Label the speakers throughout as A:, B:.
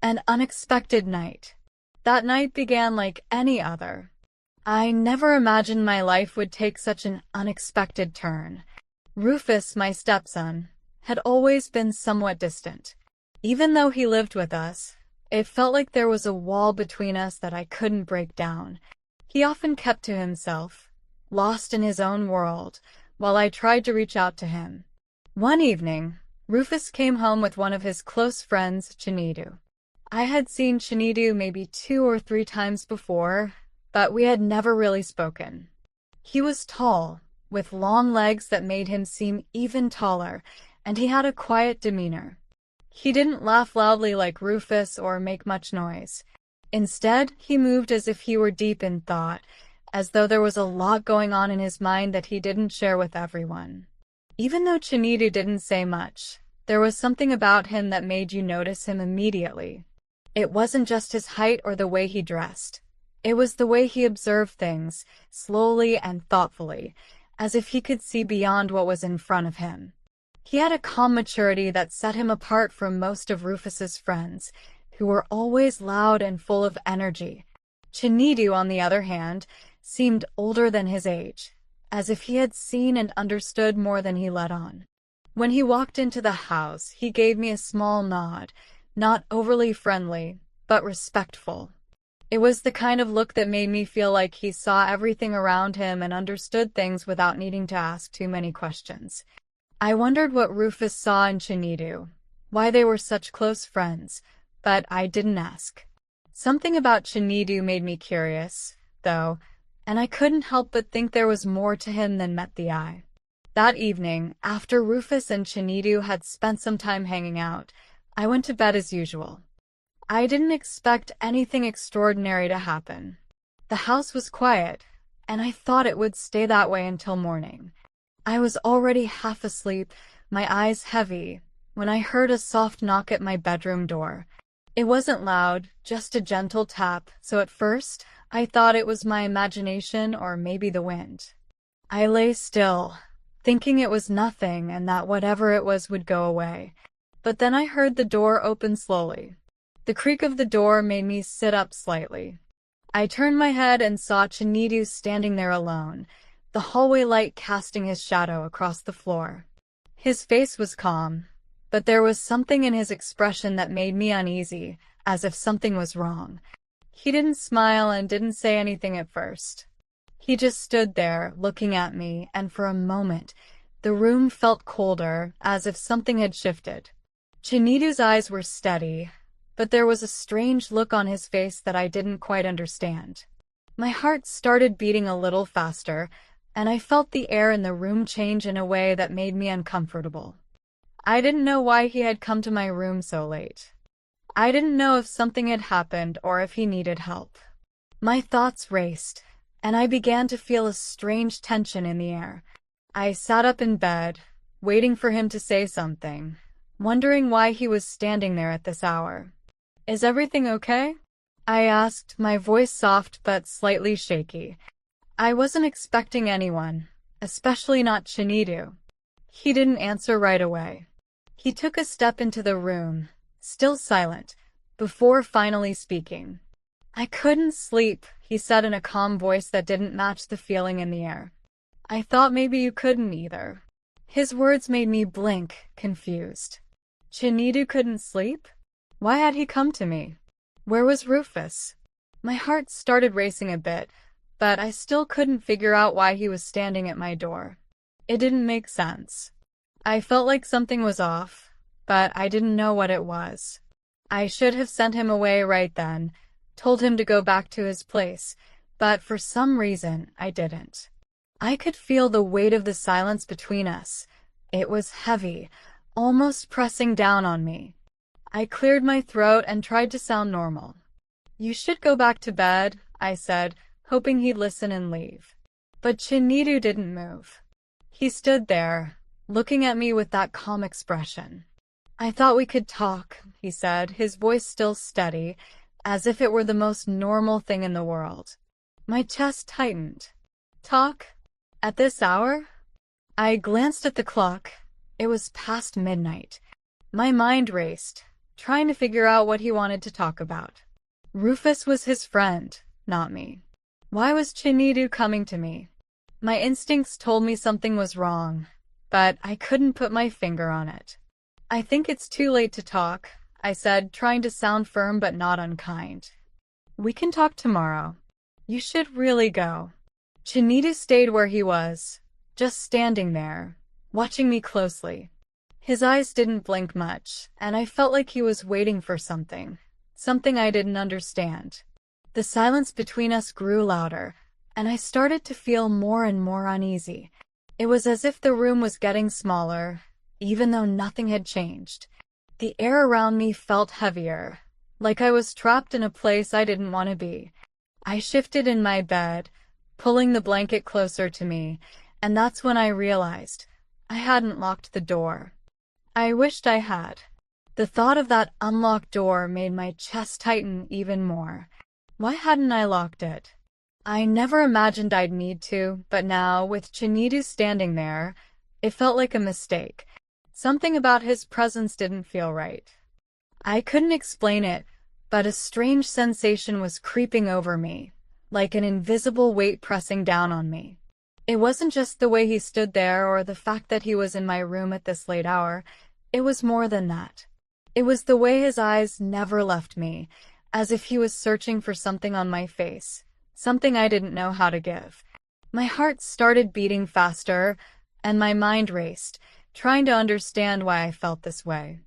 A: An unexpected night. That night began like any other. I never imagined my life would take such an unexpected turn. Rufus, my stepson, had always been somewhat distant. Even though he lived with us, it felt like there was a wall between us that I couldn't break down. He often kept to himself, lost in his own world, while I tried to reach out to him. One evening, Rufus came home with one of his close friends, Chinidu. I had seen Chinidu maybe 2 or 3 times before, but we had never really spoken. He was tall, with long legs that made him seem even taller, and he had a quiet demeanor. He didn't laugh loudly like Rufus or make much noise. Instead, he moved as if he were deep in thought, as though there was a lot going on in his mind that he didn't share with everyone. Even though Chinidu didn't say much, there was something about him that made you notice him immediately. It wasn't just his height or the way he dressed. It was the way he observed things, slowly and thoughtfully, as if he could see beyond what was in front of him. He had a calm maturity that set him apart from most of Rufus's friends, who were always loud and full of energy. Chinidu, on the other hand, seemed older than his age, as if he had seen and understood more than he let on. When he walked into the house, he gave me a small nod, not overly friendly, but respectful. It was the kind of look that made me feel like he saw everything around him and understood things without needing to ask too many questions. I wondered what Rufus saw in Chinidu, why they were such close friends, but I didn't ask. Something about Chinidu made me curious, though, and I couldn't help but think there was more to him than met the eye. That evening, after Rufus and Chinidu had spent some time hanging out, I went to bed as usual. I didn't expect anything extraordinary to happen. The house was quiet, and I thought it would stay that way until morning. I was already half asleep, my eyes heavy, when I heard a soft knock at my bedroom door. It wasn't loud, just a gentle tap, so at first, I thought it was my imagination or maybe the wind. I lay still, thinking it was nothing and that whatever it was would go away. But then I heard the door open slowly. The creak of the door made me sit up slightly. I turned my head and saw Chinidu standing there alone, the hallway light casting his shadow across the floor. His face was calm, but there was something in his expression that made me uneasy, as if something was wrong. He didn't smile and didn't say anything at first. He just stood there, looking at me, and for a moment, the room felt colder, as if something had shifted. Chinidu's eyes were steady, but there was a strange look on his face that I didn't quite understand. My heart started beating a little faster, and I felt the air in the room change in a way that made me uncomfortable. I didn't know why he had come to my room so late. I didn't know if something had happened or if he needed help. My thoughts raced, and I began to feel a strange tension in the air. I sat up in bed, waiting for him to say something, wondering why he was standing there at this hour. "Is everything okay?" I asked, my voice soft but slightly shaky. I wasn't expecting anyone, especially not Chinidu. He didn't answer right away. He took a step into the room, still silent, before finally speaking. "I couldn't sleep," he said in a calm voice that didn't match the feeling in the air. "I thought maybe you couldn't either." His words made me blink, confused. Chinidu couldn't sleep? Why had he come to me? Where was Rufus? My heart started racing a bit, but I still couldn't figure out why he was standing at my door. It didn't make sense. I felt like something was off, but I didn't know what it was. I should have sent him away right then, told him to go back to his place, but for some reason I didn't. I could feel the weight of the silence between us. It was heavy, almost pressing down on me. I cleared my throat and tried to sound normal. "You should go back to bed," I said, hoping he'd listen and leave. But Chinidu didn't move. He stood there, looking at me with that calm expression. "I thought we could talk," he said, his voice still steady, as if it were the most normal thing in the world. My chest tightened. "Talk? At this hour?" I glanced at the clock. It was past midnight. My mind raced, trying to figure out what he wanted to talk about. Rufus was his friend, not me. Why was Chinedu coming to me? My instincts told me something was wrong, but I couldn't put my finger on it. I think it's too late to talk, I said, trying to sound firm but not unkind. We can talk tomorrow. You should really go. Chinedu stayed where he was, just standing there, watching me closely. His eyes didn't blink much, and I felt like he was waiting for something I didn't understand. The silence between us grew louder, and I started to feel more and more uneasy. It was as if the room was getting smaller, even though nothing had changed. The air around me felt heavier, like I was trapped in a place I didn't want to be. I shifted in my bed, pulling the blanket closer to me, and that's when I realized I hadn't locked the door. I wished I had. The thought of that unlocked door made my chest tighten even more. Why hadn't I locked it? I never imagined I'd need to, but now, with Chinedu standing there, it felt like a mistake. Something about his presence didn't feel right. I couldn't explain it, but a strange sensation was creeping over me, like an invisible weight pressing down on me. It wasn't just the way he stood there or the fact that he was in my room at this late hour. It was more than that. It was the way his eyes never left me, as if he was searching for something on my face, something I didn't know how to give. My heart started beating faster, and my mind raced, trying to understand why I felt this way.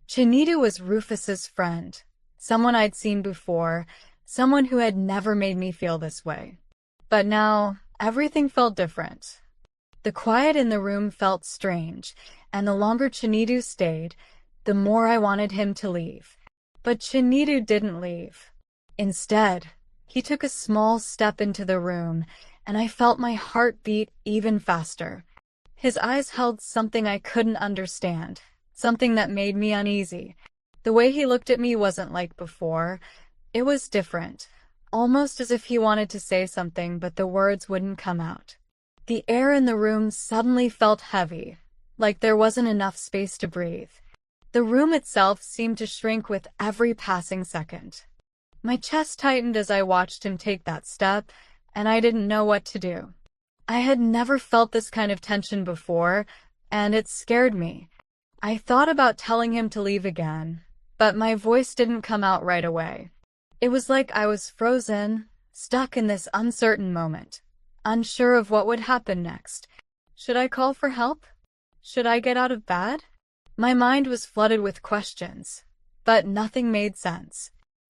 A: Chinedu was Rufus's friend, someone I'd seen before, someone who had never made me feel this way. But now, everything felt different. The quiet in the room felt strange, and the longer Chinedu stayed, the more I wanted him to leave. But Chinedu didn't leave. Instead, he took a small step into the room, and I felt my heart beat even faster. His eyes held something I couldn't understand, something that made me uneasy. The way he looked at me wasn't like before. It was different, almost as if he wanted to say something, but the words wouldn't come out. The air in the room suddenly felt heavy, like there wasn't enough space to breathe. The room itself seemed to shrink with every passing second. My chest tightened as I watched him take that step, and I didn't know what to do. I had never felt this kind of tension before, and it scared me. I thought about telling him to leave again, but my voice didn't come out right away. It was like I was frozen, stuck in this uncertain moment, unsure of what would happen next. Should I call for help? Should I get out of bed? My mind was flooded with questions, but nothing made sense.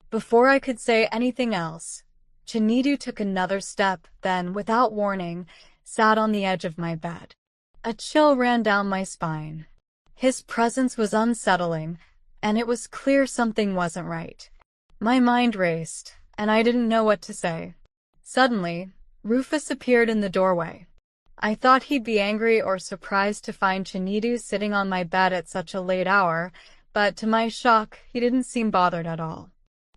A: Before I could say anything else, Chinedu took another step, then, without warning, sat on the edge of my bed. A chill ran down my spine. His presence was unsettling, and it was clear something wasn't right. My mind raced, and I didn't know what to say. Suddenly, Rufus appeared in the doorway. I thought he'd be angry or surprised to find Chinedu sitting on my bed at such a late hour, but to my shock, he didn't seem bothered at all.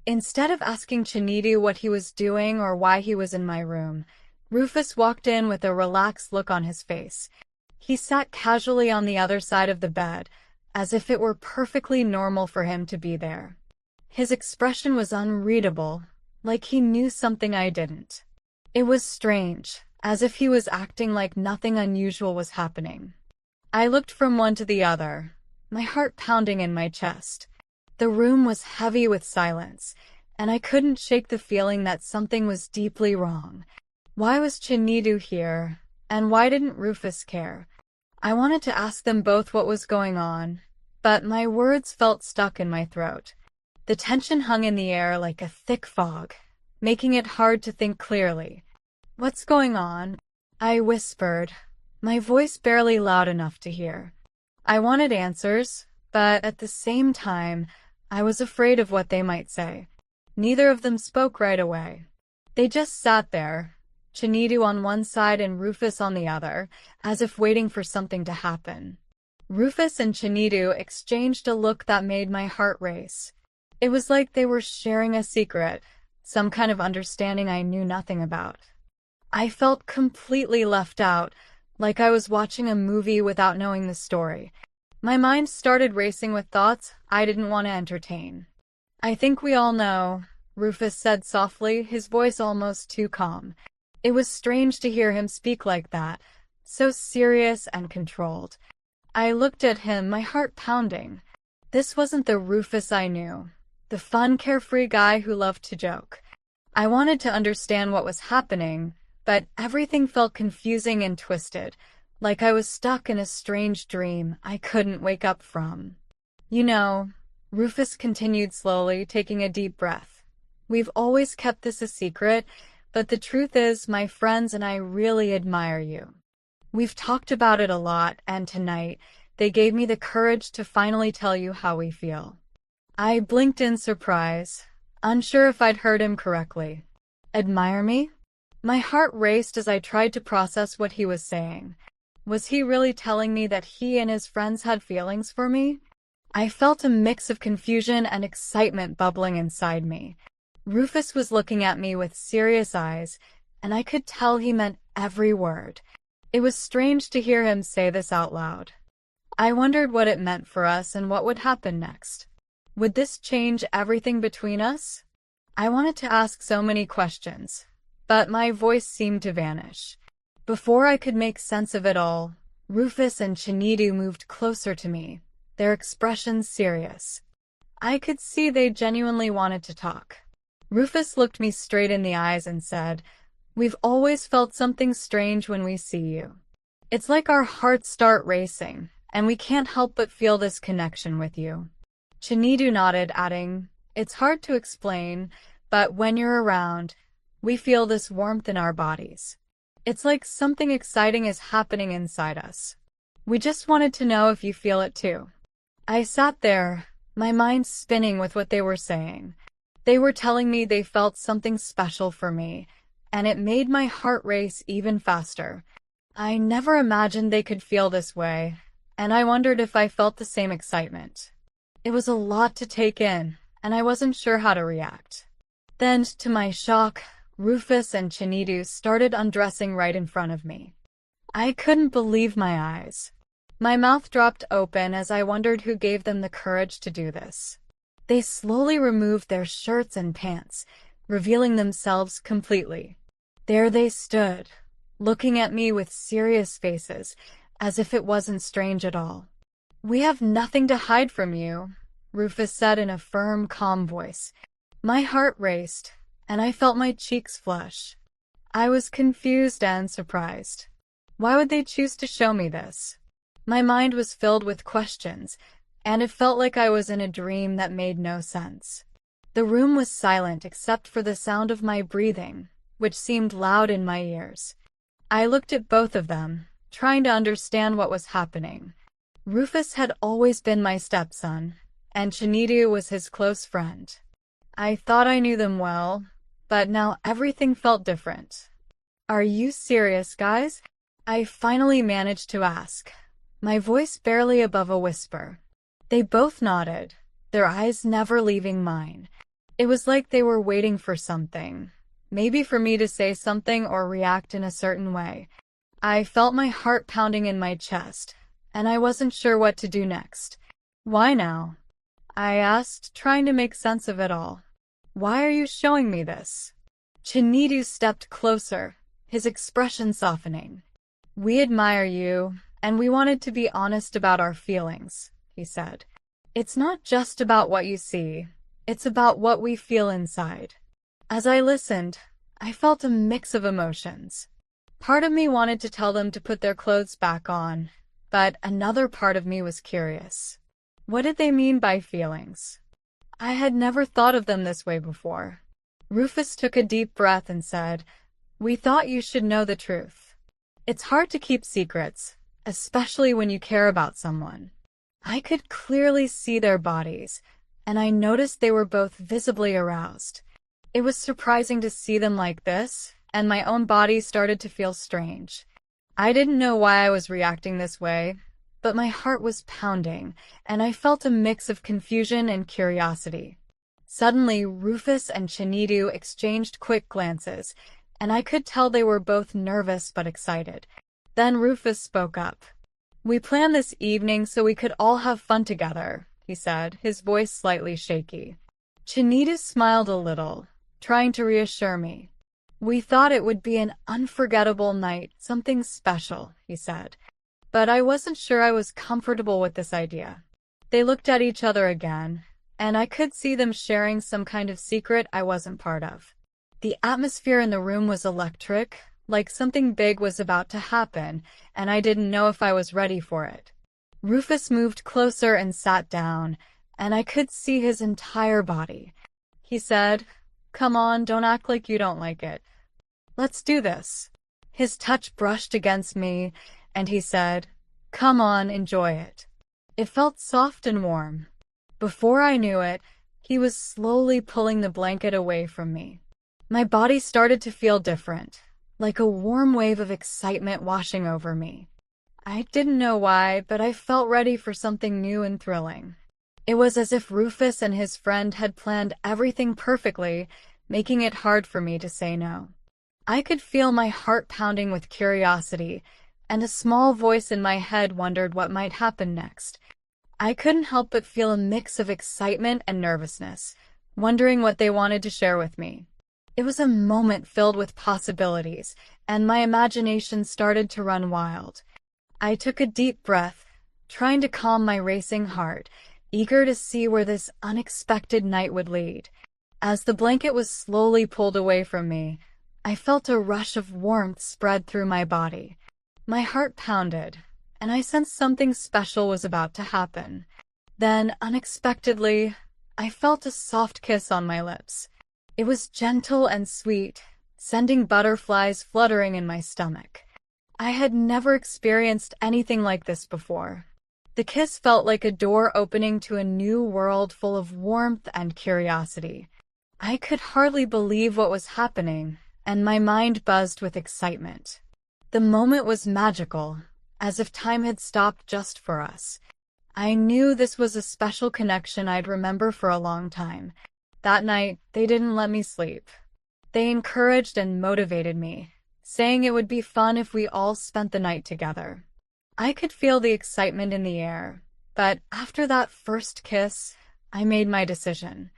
A: Instead of asking Chinedu what he was doing or why he was in my room, Rufus walked in with a relaxed look on his face. He sat casually on the other side of the bed, as if it were perfectly normal for him to be there. His expression was unreadable, like he knew something I didn't. It was strange, as if he was acting like nothing unusual was happening. I looked from one to the other, my heart pounding in my chest. The room was heavy with silence, and I couldn't shake the feeling that something was deeply wrong. Why was Chinedu here, and why didn't Rufus care? I wanted to ask them both what was going on, but my words felt stuck in my throat. The tension hung in the air like a thick fog, making it hard to think clearly. "What's going on?" I whispered, my voice barely loud enough to hear. I wanted answers, but at the same time, I was afraid of what they might say. Neither of them spoke right away. They just sat there, Chinedu on one side and Rufus on the other, as if waiting for something to happen. Rufus and Chinedu exchanged a look that made my heart race. It was like they were sharing a secret, some kind of understanding I knew nothing about. I felt completely left out, like I was watching a movie without knowing the story. My mind started racing with thoughts I didn't want to entertain. "I think we all know," Rufus said softly, his voice almost too calm. It was strange to hear him speak like that, so serious and controlled. I looked at him, my heart pounding. This wasn't the Rufus I knew, the fun, carefree guy who loved to joke. I wanted to understand what was happening, but everything felt confusing and twisted, like I was stuck in a strange dream I couldn't wake up from. "You know," Rufus continued slowly, taking a deep breath, "we've always kept this a secret, but the truth is my friends and I really admire you. We've talked about it a lot, and tonight they gave me the courage to finally tell you how we feel." I blinked in surprise, unsure if I'd heard him correctly. Admire me? My heart raced as I tried to process what he was saying. Was he really telling me that he and his friends had feelings for me? I felt a mix of confusion and excitement bubbling inside me. Rufus was looking at me with serious eyes, and I could tell he meant every word. It was strange to hear him say this out loud. I wondered what it meant for us and what would happen next. Would this change everything between us? I wanted to ask so many questions, but my voice seemed to vanish. Before I could make sense of it all, Rufus and Chinedu moved closer to me, their expressions serious. I could see they genuinely wanted to talk. Rufus looked me straight in the eyes and said, "We've always felt something strange when we see you. It's like our hearts start racing, and we can't help but feel this connection with you." Chinedu nodded, adding, "It's hard to explain, but when you're around, we feel this warmth in our bodies. It's like something exciting is happening inside us. We just wanted to know if you feel it too." I sat there, my mind spinning with what they were saying. They were telling me they felt something special for me, and it made my heart race even faster. I never imagined they could feel this way, and I wondered if I felt the same excitement. It was a lot to take in, and I wasn't sure how to react. Then, to my shock, Rufus and Chinedu started undressing right in front of me. I couldn't believe my eyes. My mouth dropped open as I wondered who gave them the courage to do this. They slowly removed their shirts and pants, revealing themselves completely. There they stood, looking at me with serious faces, as if it wasn't strange at all. "We have nothing to hide from you," Rufus said in a firm, calm voice. My heart raced, and I felt my cheeks flush. I was confused and surprised. Why would they choose to show me this? My mind was filled with questions, and it felt like I was in a dream that made no sense. The room was silent except for the sound of my breathing, which seemed loud in my ears. I looked at both of them, trying to understand what was happening. Rufus had always been my stepson, and Chinedu was his close friend. I thought I knew them well, but now everything felt different. "Are you serious, guys?" I finally managed to ask, my voice barely above a whisper. They both nodded, their eyes never leaving mine. It was like they were waiting for something, maybe for me to say something or react in a certain way. I felt my heart pounding in my chest, and I wasn't sure what to do next. "Why now?" I asked, trying to make sense of it all. "Why are you showing me this?" Chinedu stepped closer, his expression softening. "We admire you, and we wanted to be honest about our feelings," he said. "It's not just about what you see, it's about what we feel inside." As I listened, I felt a mix of emotions. Part of me wanted to tell them to put their clothes back on, but another part of me was curious. What did they mean by feelings? I had never thought of them this way before. Rufus took a deep breath and said, "We thought you should know the truth. It's hard to keep secrets, especially when you care about someone." I could clearly see their bodies, and I noticed they were both visibly aroused. It was surprising to see them like this, and my own body started to feel strange. I didn't know why I was reacting this way, but my heart was pounding, and I felt a mix of confusion and curiosity. Suddenly, Rufus and Chinedu exchanged quick glances, and I could tell they were both nervous but excited. Then Rufus spoke up. "We planned this evening so we could all have fun together," he said, his voice slightly shaky. Chinita smiled a little, trying to reassure me. "We thought it would be an unforgettable night, something special," he said. But I wasn't sure I was comfortable with this idea. They looked at each other again, and I could see them sharing some kind of secret I wasn't part of. The atmosphere in the room was electric, like something big was about to happen, and I didn't know if I was ready for it. Rufus moved closer and sat down, and I could see his entire body. He said, "Come on, don't act like you don't like it. Let's do this." His touch brushed against me, and he said, "Come on, enjoy it." It felt soft and warm. Before I knew it, he was slowly pulling the blanket away from me. My body started to feel different, like a warm wave of excitement washing over me. I didn't know why, but I felt ready for something new and thrilling. It was as if Rufus and his friend had planned everything perfectly, making it hard for me to say no. I could feel my heart pounding with curiosity, and a small voice in my head wondered what might happen next. I couldn't help but feel a mix of excitement and nervousness, wondering what they wanted to share with me. It was a moment filled with possibilities, and my imagination started to run wild. I took a deep breath, trying to calm my racing heart, eager to see where this unexpected night would lead. As the blanket was slowly pulled away from me, I felt a rush of warmth spread through my body. My heart pounded, and I sensed something special was about to happen. Then, unexpectedly, I felt a soft kiss on my lips. It was gentle and sweet, sending butterflies fluttering in my stomach. I had never experienced anything like this before. The kiss felt like a door opening to a new world full of warmth and curiosity. I could hardly believe what was happening, and my mind buzzed with excitement. The moment was magical, as if time had stopped just for us. I knew this was a special connection I'd remember for a long time. That night, they didn't let me sleep. They encouraged and motivated me, saying it would be fun if we all spent the night together. I could feel the excitement in the air, but after that first kiss, I made my decision.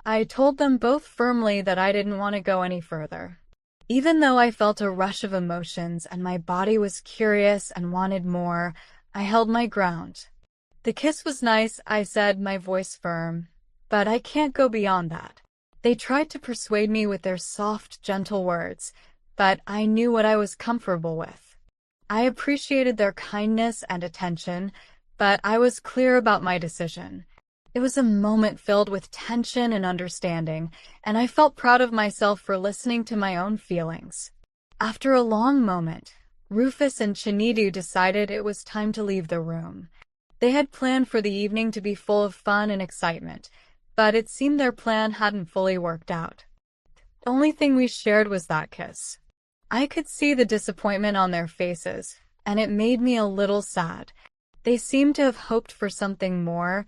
A: I told them both firmly that I didn't want to go any further. Even though I felt a rush of emotions and my body was curious and wanted more, I held my ground. "The kiss was nice," I said, my voice firm, "but I can't go beyond that." They tried to persuade me with their soft, gentle words, but I knew what I was comfortable with. I appreciated their kindness and attention, but I was clear about my decision. It was a moment filled with tension and understanding, and I felt proud of myself for listening to my own feelings. After a long moment, Rufus and Chinidu decided it was time to leave the room. They had planned for the evening to be full of fun and excitement, but it seemed their plan hadn't fully worked out. The only thing we shared was that kiss. I could see the disappointment on their faces, and it made me a little sad. They seemed to have hoped for something more,